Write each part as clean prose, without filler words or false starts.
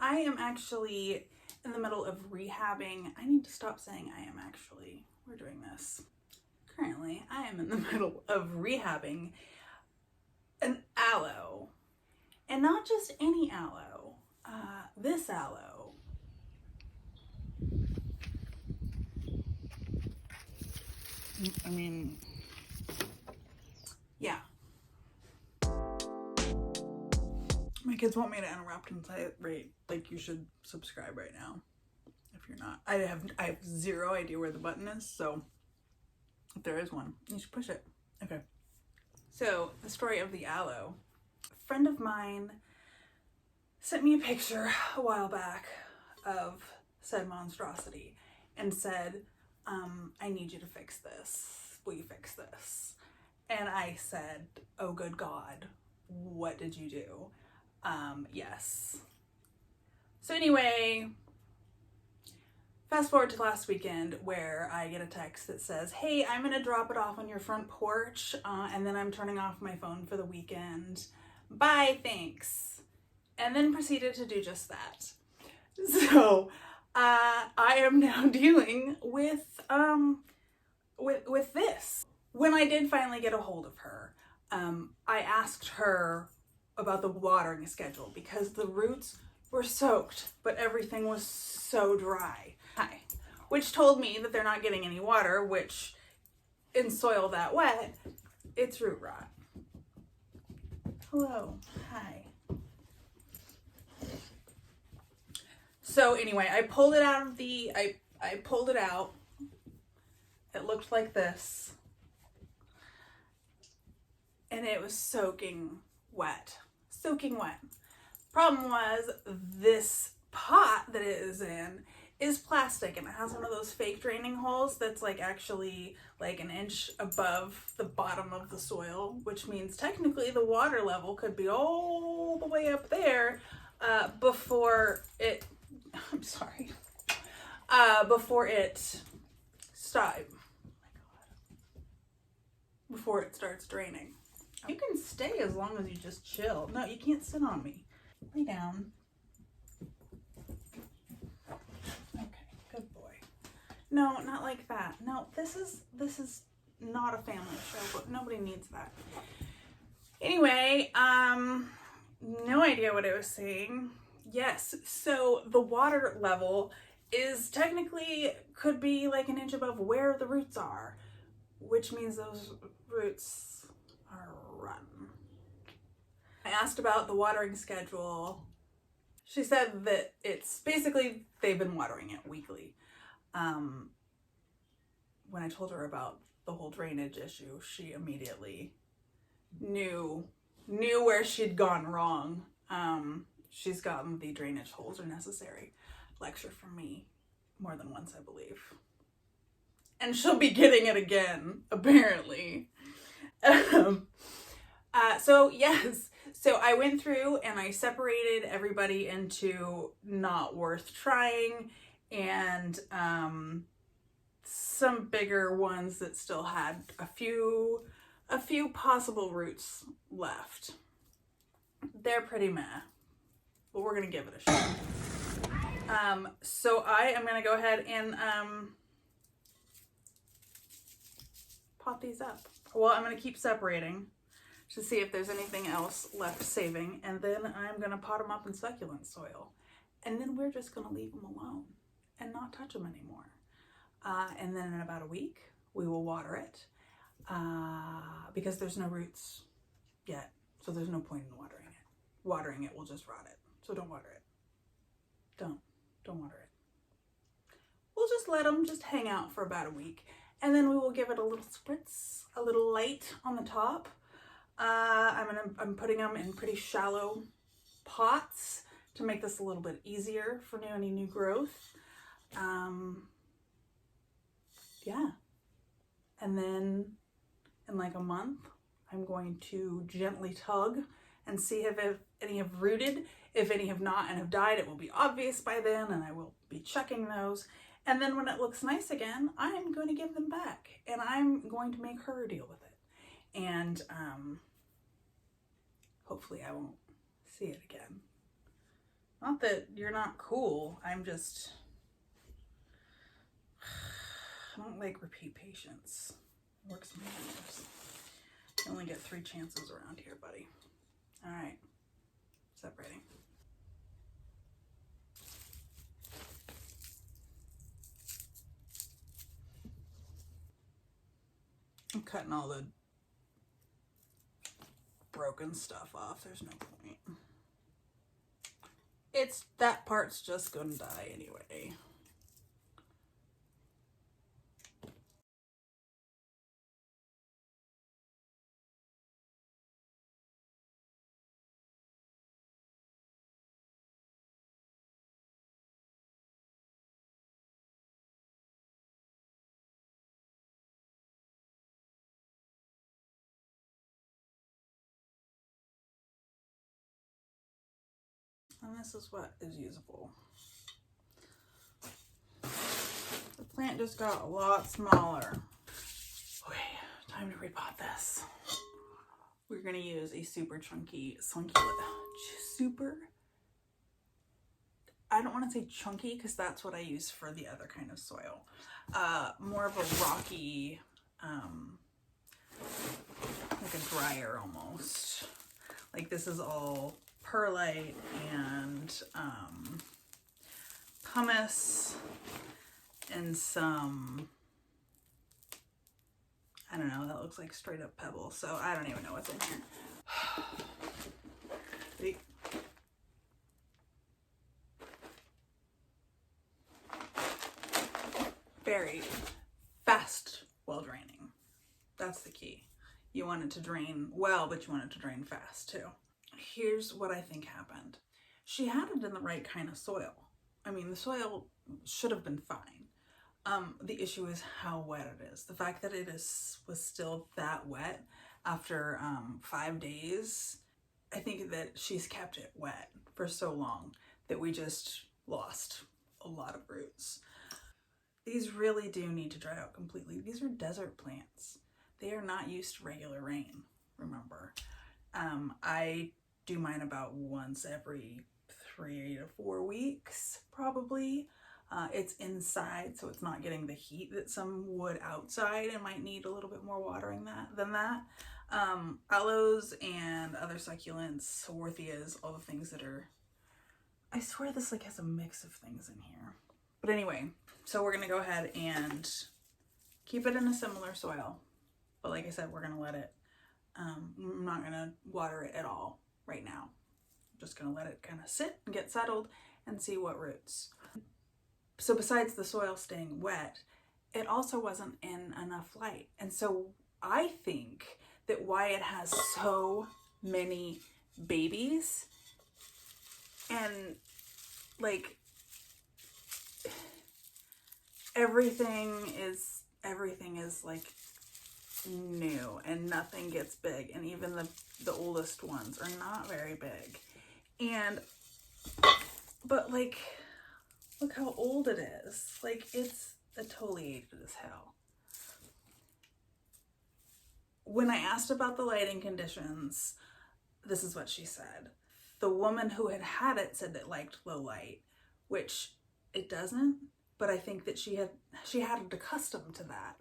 I am actually in the middle of rehabbing. I need to stop saying I am actually. We're doing this. Currently, I am in the middle of rehabbing an aloe. And not just any aloe. This aloe. I mean, yeah. My kids want me to interrupt and say, right, like you should subscribe right now. If you're not, I have zero idea where the button is, so if there is one, you should push it. Okay. So the story of the aloe. A friend of mine sent me a picture a while back of said monstrosity and said, I need you to fix this. Will you fix this? And I said, oh good God, what did you do? Yes. So anyway, fast forward to last weekend where I get a text that says, hey, I'm gonna drop it off on your front porch, and then I'm turning off my phone for the weekend. Bye, thanks. And then proceeded to do just that. So, I am now dealing with this. When I did finally get a hold of her, I asked her about the watering schedule because the roots were soaked, but everything was so dry. Which told me that they're not getting any water, which in soil that wet, it's root rot. Hello, hi. So anyway, I pulled it out of I pulled it out. It looked like this. And it was soaking wet. Soaking wet. Problem was, this pot that it is in is plastic and it has one of those fake draining holes that's like actually like an inch above the bottom of the soil, which means technically the water level could be all the way up there before it, I'm sorry, before it stops. Oh my God. Before it starts draining. You can stay as long as you just chill. No, you can't sit on me. Lay down. Okay, good boy. No, not like that. No, this is not a family show, but nobody needs that. Anyway, no idea what I was saying. Yes, so the water level is technically could be like an inch above where the roots are, which means those roots are rotten. I asked about the watering schedule. She said that it's basically they've been watering it weekly. When I told her about the whole drainage issue, she immediately knew where she'd gone wrong. She's gotten the drainage holes are necessary lecture from me more than once, I believe. And she'll be getting it again, apparently. So yes, so I went through and I separated everybody into not worth trying and some bigger ones that still had a few possible roots left. They're pretty meh, but we're gonna give it a shot. So I am gonna go ahead and pot these up. Well, I'm gonna keep separating to see if there's anything else left saving, and then I'm gonna pot them up in succulent soil, and then we're just gonna leave them alone and not touch them anymore. And then in about a week we will water it because there's no roots yet, so there's no point in watering it. Watering it will just rot it, so don't water it. Don't water it. We'll just let them just hang out for about a week, and then we will give it a little spritz, a little light on the top. I'm putting them in pretty shallow pots to make this a little bit easier for any new growth. Yeah. And then in like a month, I'm going to gently tug and see if any have rooted. If any have not and have died, it will be obvious by then, and I will be checking those. And then when it looks nice again, I'm going to give them back, and I'm going to make her deal with it. And hopefully I won't see it again. Not that you're not cool. I'm just, I don't like repeat patients. It works my nerves. You only get 3 chances around here, buddy. All right, separating. I'm cutting all the broken stuff off. There's no point. That part's just gonna die anyway. And this is what is usable. The plant just got a lot smaller. Okay, time to repot this. We're gonna use a super chunky succulent. I don't want to say chunky because that's what I use for the other kind of soil. More of a rocky, like a drier almost. Like this is all perlite and pumice and some, I don't know, that looks like straight up pebble. So I don't even know what's in here. Very fast, well draining. That's the key. You want it to drain well, but you want it to drain fast too. Here's what I think happened. She had it in the right kind of soil. I mean, the soil should have been fine. The issue is how wet it is. The fact that it was still that wet after 5 days, I think that she's kept it wet for so long that we just lost a lot of roots. These really do need to dry out completely. These are desert plants. They are not used to regular rain, remember. I do mine about once every 3 to 4 weeks, probably. It's inside, so it's not getting the heat that some would outside and might need a little bit more watering than that. Aloes and other succulents, Whorticulturist, all the things that are, I swear this like has a mix of things in here. But anyway, so we're gonna go ahead and keep it in a similar soil. But like I said, we're gonna let it, I'm not gonna water it at all right now. I'm just gonna let it kind of sit and get settled and see what roots. So besides the soil staying wet, it also wasn't in enough light. And so I think that why it has so many babies and like everything is like new and nothing gets big, and even the oldest ones are not very big. And but like look how old it is. Like it's a totally aged as hell. When I asked about the lighting conditions, this is what she said. The woman who had it said it liked low light, which it doesn't, but I think that she had it accustomed to that.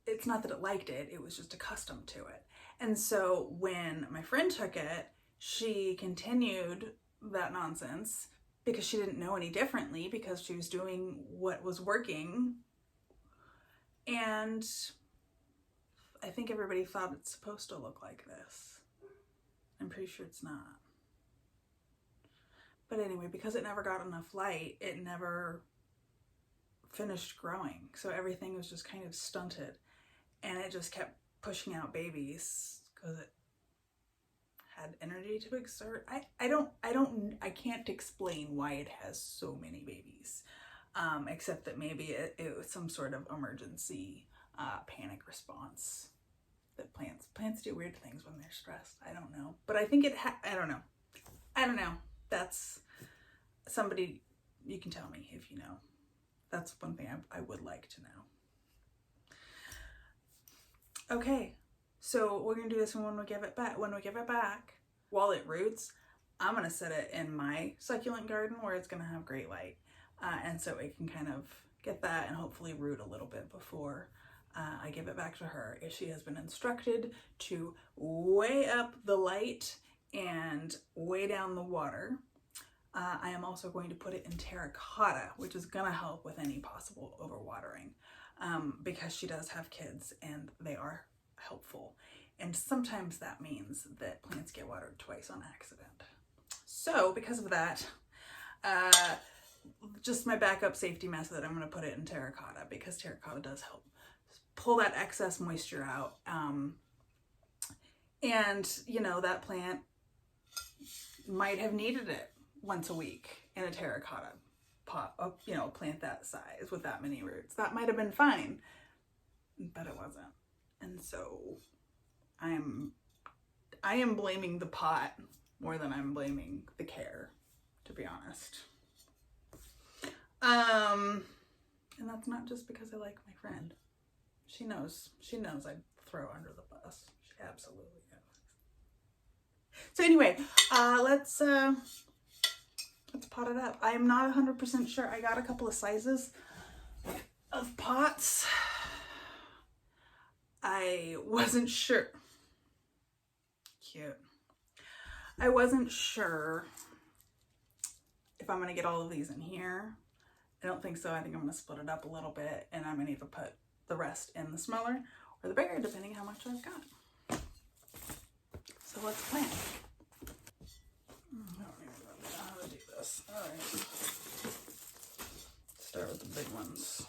It's not that it liked it, it was just accustomed to it. And so when my friend took it, she continued that nonsense because she didn't know any differently, because she was doing what was working. And I think everybody thought it's supposed to look like this. I'm pretty sure it's not. But anyway, because it never got enough light, it never finished growing. So everything was just kind of stunted, and it just kept pushing out babies because it had energy to exert. I can't explain why it has so many babies, except that maybe it was some sort of emergency panic response. That plants do weird things when they're stressed. I don't know, but I think I don't know. That's somebody, you can tell me if you know. That's one thing I would like to know. Okay, so we're gonna do this when we give it back. While it roots, I'm gonna set it in my succulent garden where it's gonna have great light. And so it can kind of get that and hopefully root a little bit before I give it back to her. If she has been instructed to way up the light and way down the water. I am also going to put it in terracotta, which is gonna help with any possible overwatering because she does have kids and they are helpful. And sometimes that means that plants get watered twice on accident. So because of that, just my backup safety method, I'm gonna put it in terracotta because terracotta does help pull that excess moisture out. And you know, that plant might have needed it once a week in a terracotta pot, you know, plant that size with that many roots. That might have been fine, but it wasn't. And so I am blaming the pot more than I'm blaming the care, to be honest. And that's not just because I like my friend. She knows I'd throw her under the bus. She absolutely knows. So anyway, let's pot it up. I am not 100% sure. I got a couple of sizes of pots. I wasn't sure. Cute. I wasn't sure if I'm gonna get all of these in here. I don't think so. I think I'm gonna split it up a little bit and I'm gonna either put the rest in the smaller or the bigger, depending how much I've got. So let's plant. I don't even know how to do this. All right. Start with the big ones.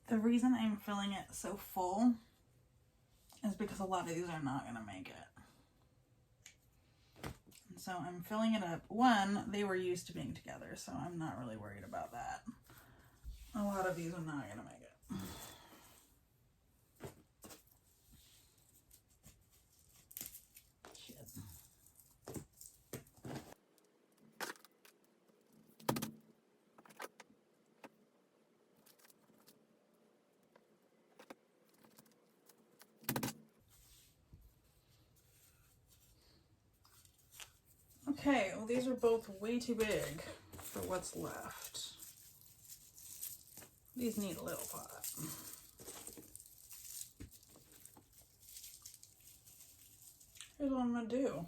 The reason I'm filling it so full is because a lot of these are not gonna make it. And so I'm filling it up. One, they were used to being together, so I'm not really worried about that. A lot of these are not gonna make it. Shit. Okay, well these are both way too big for what's left. These need a little pot. Here's what I'm gonna do.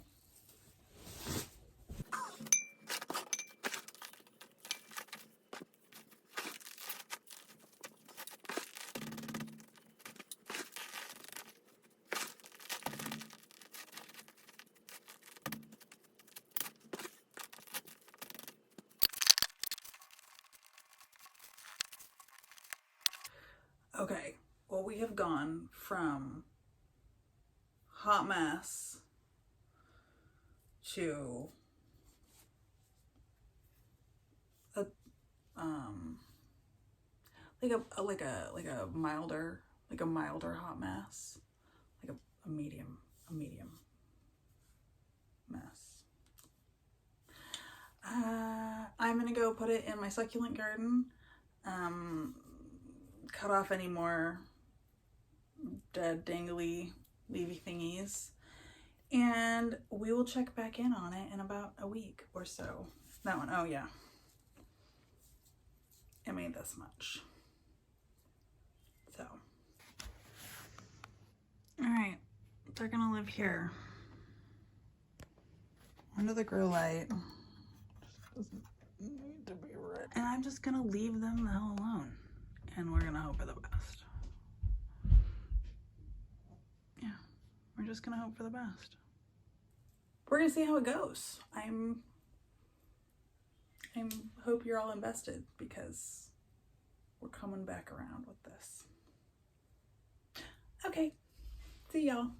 Okay, well we have gone from hot mess to a like a milder hot mess, like a medium mess. I'm gonna go put it in my succulent garden. Cut off any more dead dangly leafy thingies, and we will check back in on it in about a week or so. That one, oh yeah, it made this much. So all right, they're gonna live here under the grow light. Doesn't need to be right, and I'm just gonna leave them the hell alone, and we're gonna hope for the best. Yeah, we're just gonna hope for the best. We're gonna see how it goes. I hope you're all invested because we're coming back around with this. Okay. See y'all.